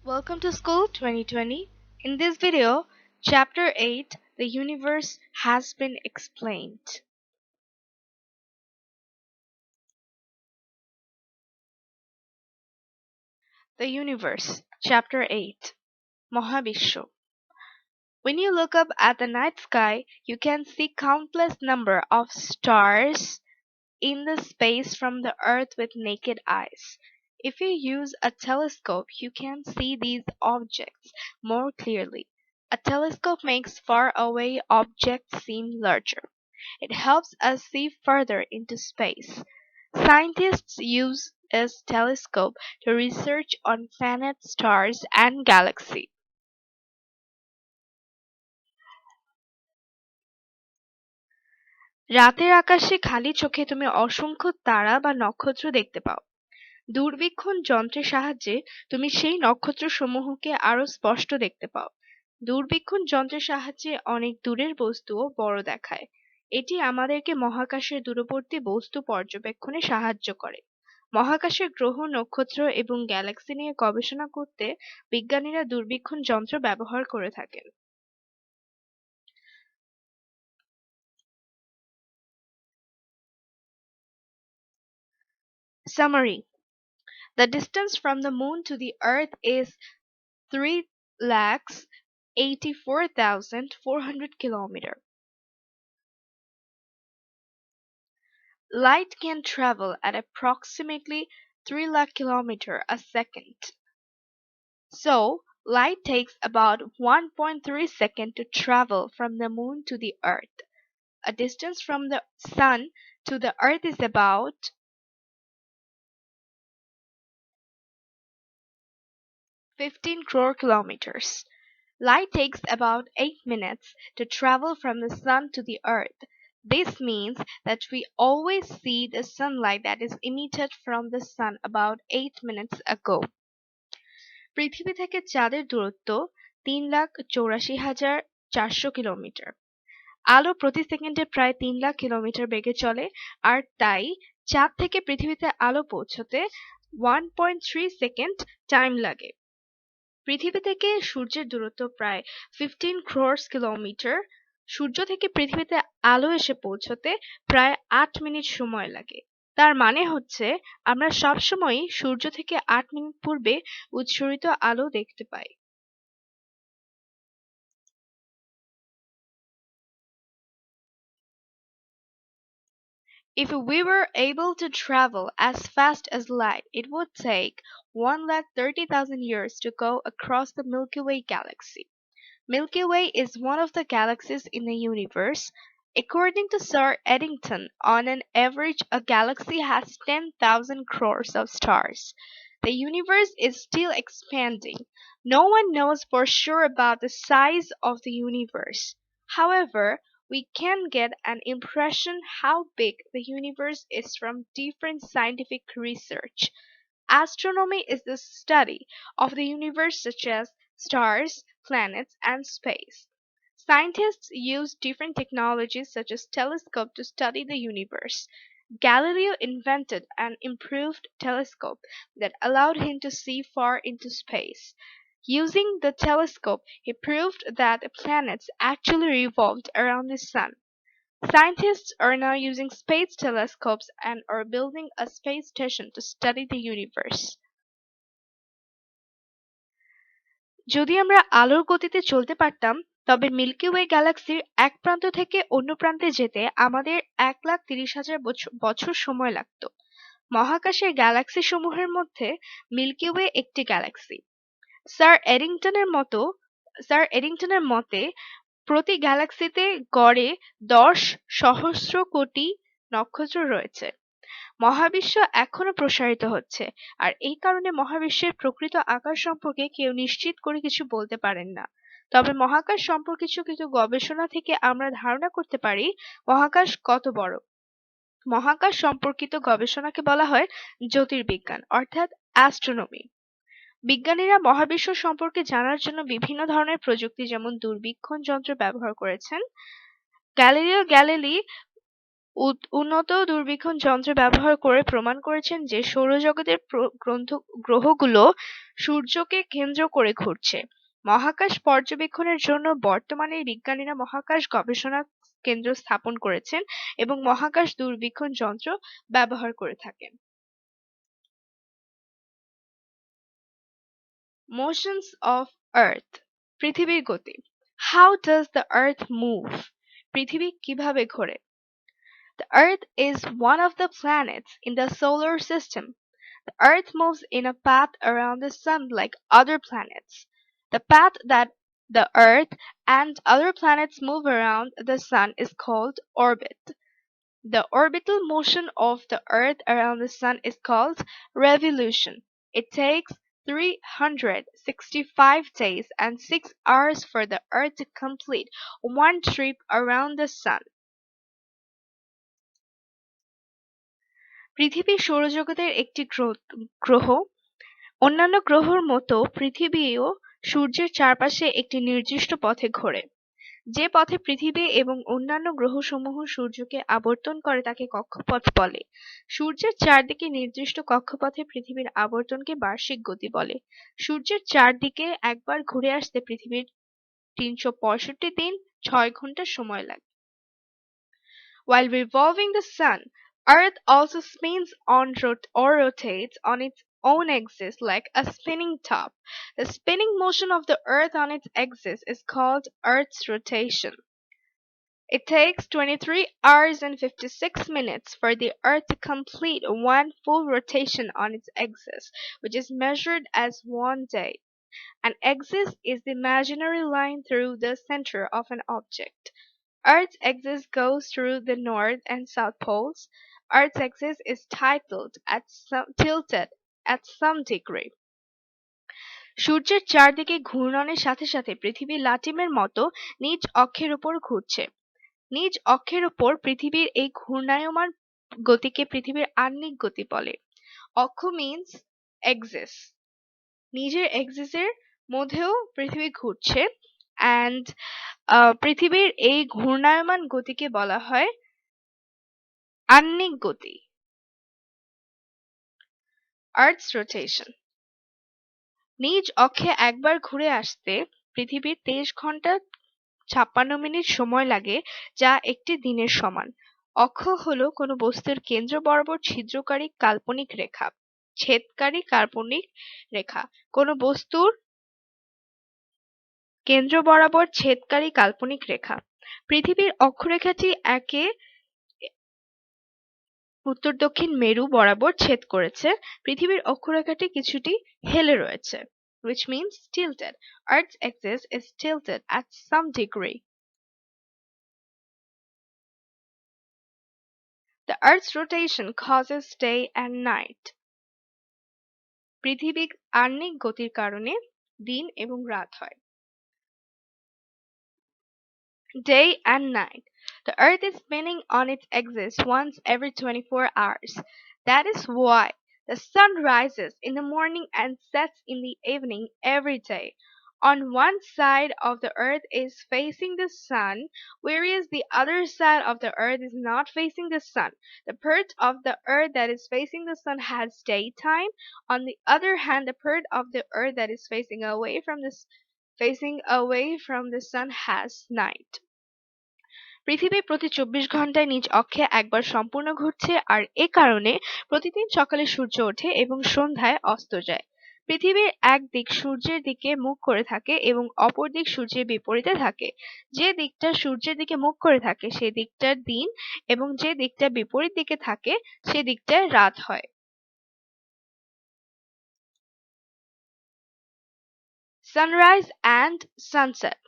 Welcome to School 2020. In this video, Chapter 8, The Universe has been explained. The Universe, Chapter 8, Mahabishwa. When you look up at the night sky, you can see countless number of stars in the space from the earth with naked eyes. If you use a telescope, you can see these objects more clearly. A telescope makes far away objects seem larger. It helps us see further into space. Scientists use this telescope to research on planets, stars, and galaxies. রাতের আকাশে খালি চোখে তুমি অসংখ্য তারা বা নক্ষত্র দেখতে পাও। দূরবীক্ষণ যন্ত্রের সাহায্যে তুমি সেই নক্ষত্রসমূহকে আরো স্পষ্ট দেখতে পাও। দূরবীক্ষণ যন্ত্রের সাহায্যে অনেক দূরের বস্তুও বড় দেখায়। এটি আমাদেরকে মহাকাশের দূরবর্তী বস্তু পর্যবেক্ষণে সাহায্য করে। মহাকাশের গ্রহ, নক্ষত্র এবং গ্যালাক্সি নিয়ে গবেষণা করতে বিজ্ঞানীরা দূরবীক্ষণ যন্ত্র ব্যবহার করে থাকেন। Summary: The distance from the moon to the earth is 3,84,400 kilometers. Light can travel at approximately 3 lakh kilometers a second. So, light takes about 1.3 seconds to travel from the moon to the earth. A distance from the sun to the earth is about 15 crore kilometers. Light takes about 8 minutes to travel from the sun to the earth. This means that we always see the sunlight that is emitted from the sun about 8 minutes ago. পৃথিবী থেকে চাঁদের দূরত্ব 3,84,400 kilometre. আলো প্রতি সেকেন্ডে প্রায় 3 lakh kilometre বেগে চলে, আর তাই চাঁদ থেকে পৃথিবীতে আলো পৌঁছতে 1.3 সেকেন্ড টাইম লাগে। পৃথিবী থেকে সূর্যের দূরত্ব প্রায় 15 crores কিলোমিটার। সূর্য থেকে পৃথিবীতে আলো এসে পৌঁছতে প্রায় 8 মিনিট সময় লাগে। তার মানে হচ্ছে আমরা সবসময়ই সূর্য থেকে 8 মিনিট পূর্বে উৎসরিত আলো দেখতে পাই। If we were able to travel as fast as light, it would take 1,30,000 years to go across the Milky Way galaxy. Milky Way is one of the galaxies in the universe. According to Sir Eddington, on an average, a galaxy has 10,000 crores of stars. The universe is still expanding. No one knows for sure about the size of the universe. However, we can get an impression how big the universe is from different scientific research. Astronomy is the study of the universe, such as stars, planets, and space. Scientists use different technologies such as telescope to study the universe. Galileo invented an improved telescope that allowed him to see far into space. Using the telescope, he proved that the planets actually revolved around the sun. Scientists are now using space telescopes and are building a space station to study the universe. যদি আমরা আলোর গতিতে চলতে পারতাম, তবে milky way গ্যালাক্সির এক প্রান্ত থেকে অন্য প্রান্তে যেতে আমাদের 1,30,000 বছর সময় লাগত। মহাকাশের গ্যালাক্সি সমূহের মধ্যে মিল্কি ওয়ে একটি গ্যালাক্সি। স্যার এডিংটনের মতে প্রতি গ্যালাক্সিতে গড়ে 10 সহস্র কোটি নক্ষত্র রয়েছে। মহাবিশ্ব এখনো প্রসারিত হচ্ছে, আর এই কারণে মহাবিশ্বের প্রকৃত আকার সম্পর্কে কেউ নিশ্চিত করে কিছু বলতে পারেন না। তবে মহাকাশ সম্পর্কিত কিছু গবেষণা থেকে আমরা ধারণা করতে পারি মহাকাশ কত বড়। মহাকাশ সম্পর্কিত গবেষণাকে বলা হয় জ্যোতির্বিজ্ঞান, অর্থাৎ অ্যাস্ট্রোনমি। বিজ্ঞানীরা মহাবিশ্ব সম্পর্কে জানার জন্য বিভিন্ন ধরনের প্রযুক্তি যেমন দূরবীক্ষণ যন্ত্র ব্যবহার করেছেন। গ্যালিলিও গ্যালিলি উন্নত দূরবীক্ষণ যন্ত্র ব্যবহার করে প্রমাণ করেছেন যে সৌরজগতের গ্রহগুলো সূর্যকে কেন্দ্র করে ঘুরছে। মহাকাশ পর্যবেক্ষণের জন্য বর্তমানে বিজ্ঞানীরা মহাকাশ গবেষণা কেন্দ্র স্থাপন করেছেন এবং মহাকাশ দূরবীক্ষণ যন্ত্র ব্যবহার করে থাকেন। Motions of Earth পৃথিবীর গতি How does the Earth move? পৃথিবী কিভাবে ঘোরে? The Earth is one of the planets in the solar system. The Earth moves in a path around the Sun like other planets. The path that the Earth and other planets move around the Sun is called orbit. The orbital motion of the Earth around the Sun is called revolution. It takes 365 days and 6 hours for the Earth to complete one trip around the Sun. পৃথিবী সৌরজগতের একটি গ্রহ। অন্যান্য গ্রহর মতো পৃথিবীও সূর্যের চারপাশে একটি নির্দিষ্ট পথে ঘোরে। যে পথে পৃথিবী এবং অন্যান্য গ্রহসমূহ সূর্যকে আবর্তন করে তাকে কক্ষপথ বলে। সূর্যের চারদিকে নির্দিষ্ট কক্ষপথে পৃথিবীর আবর্তনকে বার্ষিক গতি বলে। সূর্যের চারদিকে একবার ঘুরে আসতে পৃথিবীর ৩৬৫ দিন ৬ ঘন্টা সময় লাগে। While revolving the sun, Earth also spins or rotates on its own axis like a spinning top. The spinning motion of the Earth on its axis is called Earth's rotation. It takes 23 hours and 56 minutes for the Earth to complete one full rotation on its axis, which is measured as 1 day. An axis is the imaginary line through the center of an object. Earth's axis goes through the north and south poles. Earth's axis is tilted at some degree. সূর্যের চারদিকে ঘূর্ণনের সাথে সাথে পৃথিবী লাটিমের মতো নিজ অক্ষের উপর ঘুরছে। নিজ অক্ষের উপর পৃথিবীর এই ঘূর্ণায়মান গতিকে পৃথিবীর আহ্নিক গতি বলে। অক্ষ মিন্স এক্সিস। নিজের এক্সিসের মধ্যেও পৃথিবী ঘুরছে অ্যান্ড পৃথিবীর এই ঘূর্ণায়মান গতিকে বলা হয় আহ্নিক গতি। আর্থস রোটেশন নিজ অক্ষে একবার ঘুরে আসতে পৃথিবীর 23 ঘন্টা 56 মিনিট সময় লাগে, যা একটি দিনের সমান। অক্ষ হলো কোনো বস্তুর কেন্দ্র বরাবর ছিদ্রকারী কাল্পনিক রেখা। ছেদকারী কাল্পনিক রেখা কোনো বস্তুর কেন্দ্র বরাবর ছেদকারী কাল্পনিক রেখা। পৃথিবীর অক্ষরেখাটি একে উত্তর দক্ষিণ মেরু বরাবর ছেদ করেছে। পৃথিবীর অক্ষরেখাটি কিছুটি হেলে রয়েছে, which means tilted. Earth's axis is tilted at some degree. The Earth's rotation causes day and night. পৃথিবীর আহ্নিক গতির কারণে দিন এবং রাত হয়। Day and night. The Earth is spinning on its axis once every 24 hours. That is why the sun rises in the morning and sets in the evening every day. On one side of the Earth is facing the sun, whereas the other side of the Earth is not facing the sun. The part of the Earth that is facing the sun has daytime. On the other hand, the part of the Earth that is facing away from the sun has night. পৃথিবী প্রতি 24 ঘন্টায় নিজ অক্ষে একবার সম্পূর্ণ ঘুরছে, আর এ কারণে প্রতিদিন সকালে সূর্য ওঠে এবং সন্ধ্যায় অস্ত যায়। পৃথিবীর এক দিক সূর্যের দিকে মুখ করে থাকে এবং অপর দিক সূর্যের বিপরীতে থাকে। যে দিকটা সূর্যের দিকে মুখ করে থাকে সে দিকটার দিন এবং যে দিকটা বিপরীত দিকে থাকে সে দিকটায় রাত হয়। সানরাইজ অ্যান্ড সানসেট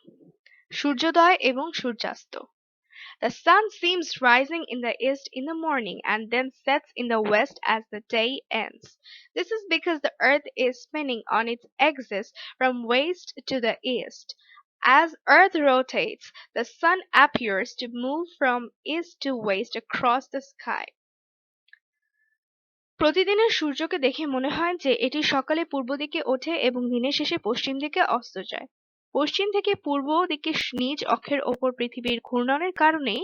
সূর্যোদয় এবং সূর্যাস্ত। The sun seems rising in the east in the morning and then sets in the west as the day ends. This is because the earth is spinning on its axis from west to the east. As earth rotates, the sun appears to move from east to west across the sky. প্রতিদিনের সূর্যকে দেখে মনে হয় যে এটি সকালে পূর্ব দিকে ওঠে এবং দিনের শেষে পশ্চিম দিকে অস্ত যায়। পশ্চিম থেকে পূর্ব দিকে নিজ অক্ষের ওপর পৃথিবীর ঘূর্ণনের কারণেই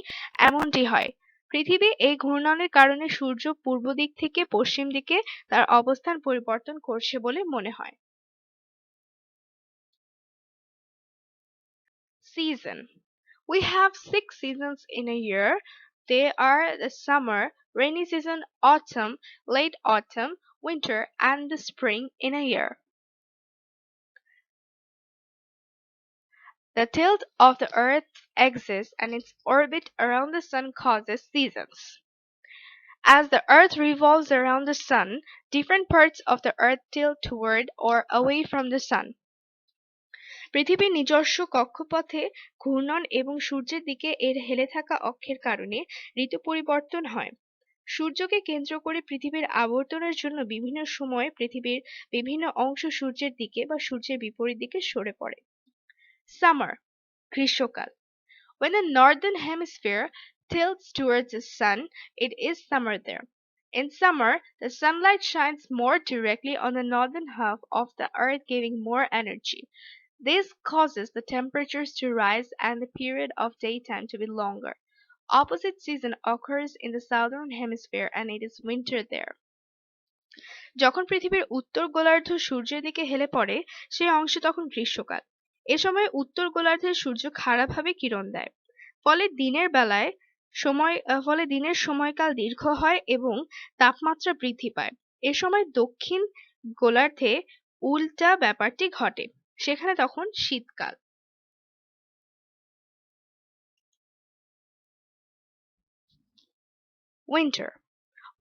এমনটি হয়। পৃথিবী এই ঘূর্ণনের কারণে সূর্য পূর্ব দিক থেকে পশ্চিম দিকে তার অবস্থান পরিবর্তন করছে বলে মনে হয়। Season. We have 6 seasons in a year. They are the summer, rainy season, autumn, late autumn, winter, and the spring in a year. The tilt of the Earth's axis and its orbit around the Sun causes seasons. As the Earth revolves around the Sun, different parts of the Earth tilt toward or away from the Sun. পৃথিবীর নিজস্ব কক্ষপথে ঘূর্ণন এবং সূর্যের দিকে এর হেলে থাকা অক্ষের কারণে ঋতু পরিবর্তন হয়। সূর্যকে কেন্দ্র করে পৃথিবীর আবর্তনের জন্য বিভিন্ন সময়ে পৃথিবীর বিভিন্ন অংশ সূর্যের দিকে বা সূর্যের বিপরীত দিকে সরে পড়ে। সামার, গ্রীষ্মকাল. When the northern hemisphere tilts towards the sun, it is summer there. In summer, the sunlight shines more directly on the northern half of the earth, giving more energy. This causes the temperatures to rise and the period of daytime to be longer. Opposite season occurs in the southern hemisphere and it is winter there. যখন পৃথিবীর উত্তর গোলার্ধ সূর্যের দিকে হেলে পড়ে সেই অংশে তখন গ্রীষ্মকাল। এ সময় উত্তর গোলার্ধে সূর্য খাড়াভাবে কিরণ দেয়। ফলে দিনের সময়কাল দীর্ঘ হয় এবং তাপমাত্রা বৃদ্ধি পায়। এ সময় দক্ষিণ গোলার্ধে উল্টা ব্যাপারটি ঘটে, সেখানে তখন শীতকাল। Winter.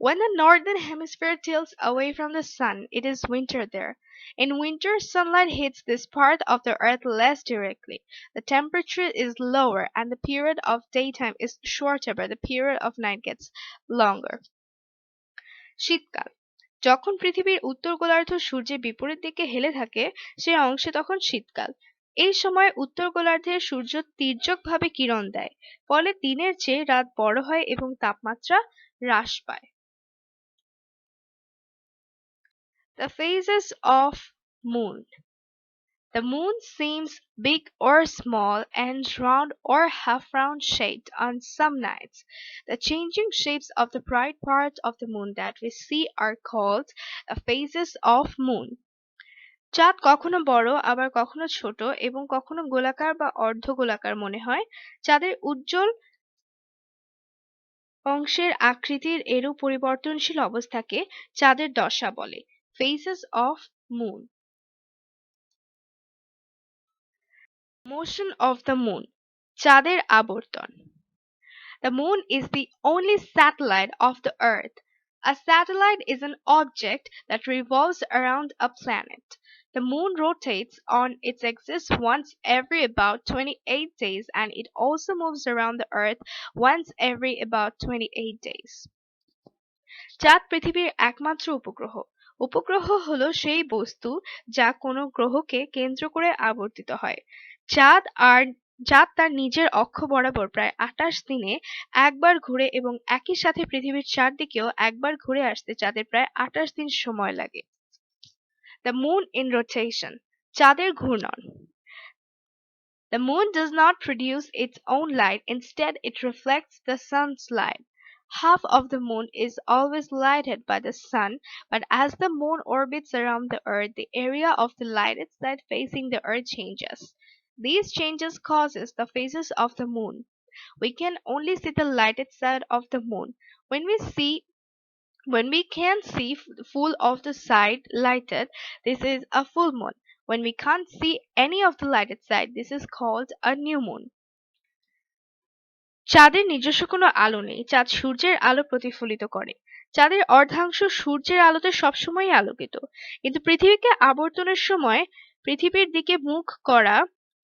When the northern hemisphere tilts away from the sun, it is winter there. In winter, sunlight hits this part of the earth less directly. The temperature is lower and the period of daytime is shorter, but the period of night gets longer. শীতকাল. যখন পৃথিবীর উত্তর গোলার্ধ সূর্যের বিপরীত দিকে হেলে থাকে সেই অংশে তখন শীতকাল। এই সময় উত্তর গোলার্ধে সূর্য তির্যকভাবে কিরণ দেয়, ফলে দিনের চেয়ে রাত বড় হয় এবং তাপমাত্রা হ্রাস পায়। The phases of moon. The moon seems big or small and round or half-round shaped on some nights. The changing shapes of the bright parts of the moon that we see are called the phases of moon. চাঁদ কখনো বড় আবার কখনো ছোট এবং কখনো গোলাকার বা অর্ধগোলাকার মনে হয়। চাঁদের উজ্জ্বল অংশের আকৃতির এরূপ পরিবর্তনশীল অবস্থাকে চাঁদের দশা বলে। Phases of moon. Motion of the moon. চাঁদের আবর্তন. The moon is the only satellite of the earth. A satellite is an object that revolves around a planet. The moon rotates on its axis once every about 28 days and it also moves around the earth once every about 28 days. চাঁদ পৃথিবীর একমাত্র উপগ্রহ। উপগ্রহ হলো সেই বস্তু যা কোনো গ্রহকে কেন্দ্র করে আবর্তিত হয়। চাঁদ তার নিজের অক্ষ বরাবর প্রায় 28 দিনে একবার ঘুরে এবং একই সাথে পৃথিবীর চারদিকেও একবার ঘুরে আসতে চাঁদের প্রায় 28 দিন সময় লাগে। The moon in rotation. চাঁদের ঘূর্ণন. The moon does not produce its own light, instead it reflects the sun's light. Half of the moon is always lighted by the sun, but as the moon orbits around the earth, the area of the lighted side facing the earth changes. These changes causes the phases of the moon. We can only see the lighted side of the moon. When we can see full of the side lighted, this is a full moon. When we can't see any of the lighted side, this is called a new moon. চাঁদের নিজস্ব কোনো আলো নেই। চাঁদ সূর্যের আলো প্রতিফলিত করে। চাঁদের অর্ধাংশ সূর্যের আলোতে সবসময়ই আলোকিত। কিন্তু পৃথিবীকে আবর্তনের সময় পৃথিবীর দিকে মুখ করা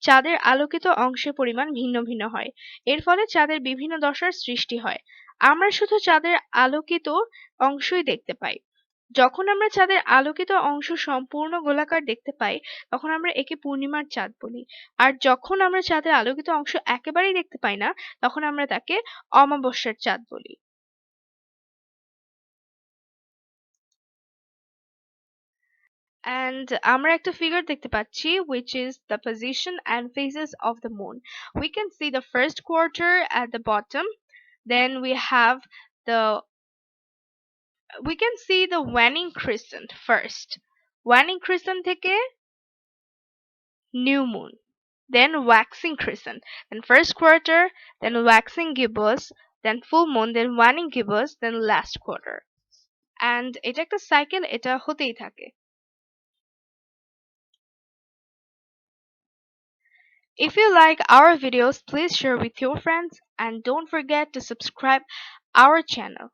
চাঁদের আলোকিত অংশের পরিমাণ ভিন্ন ভিন্ন হয়। এর ফলে চাঁদের বিভিন্ন দশার সৃষ্টি হয়। আমরা শুধু চাঁদের আলোকিত অংশই দেখতে পাই। যখন আমরা চাঁদের আলোকিত অংশ সম্পূর্ণ গোলাকার দেখতে পাই তখন আমরা একে পূর্ণিমার চাঁদ বলি। আর যখন আমরা চাঁদের আলোকিত অংশ একেবারেই দেখতে পাই না তখন আমরা তাকে অমাবস্যার চাঁদ বলি। And আমরা একটা figure দেখতে পাচ্ছি which is the position and phases of the moon. We can see the first quarter at the bottom. Then the we can see the waning crescent first. Waning crescent থেকে new moon, then waxing crescent, then first quarter, then waxing gibbous, then full moon, then waning gibbous, then last quarter. And এটা একটা cycle, এটা হতেই থাকে. If you like our videos, please share with your friends and don't forget to subscribe our channel.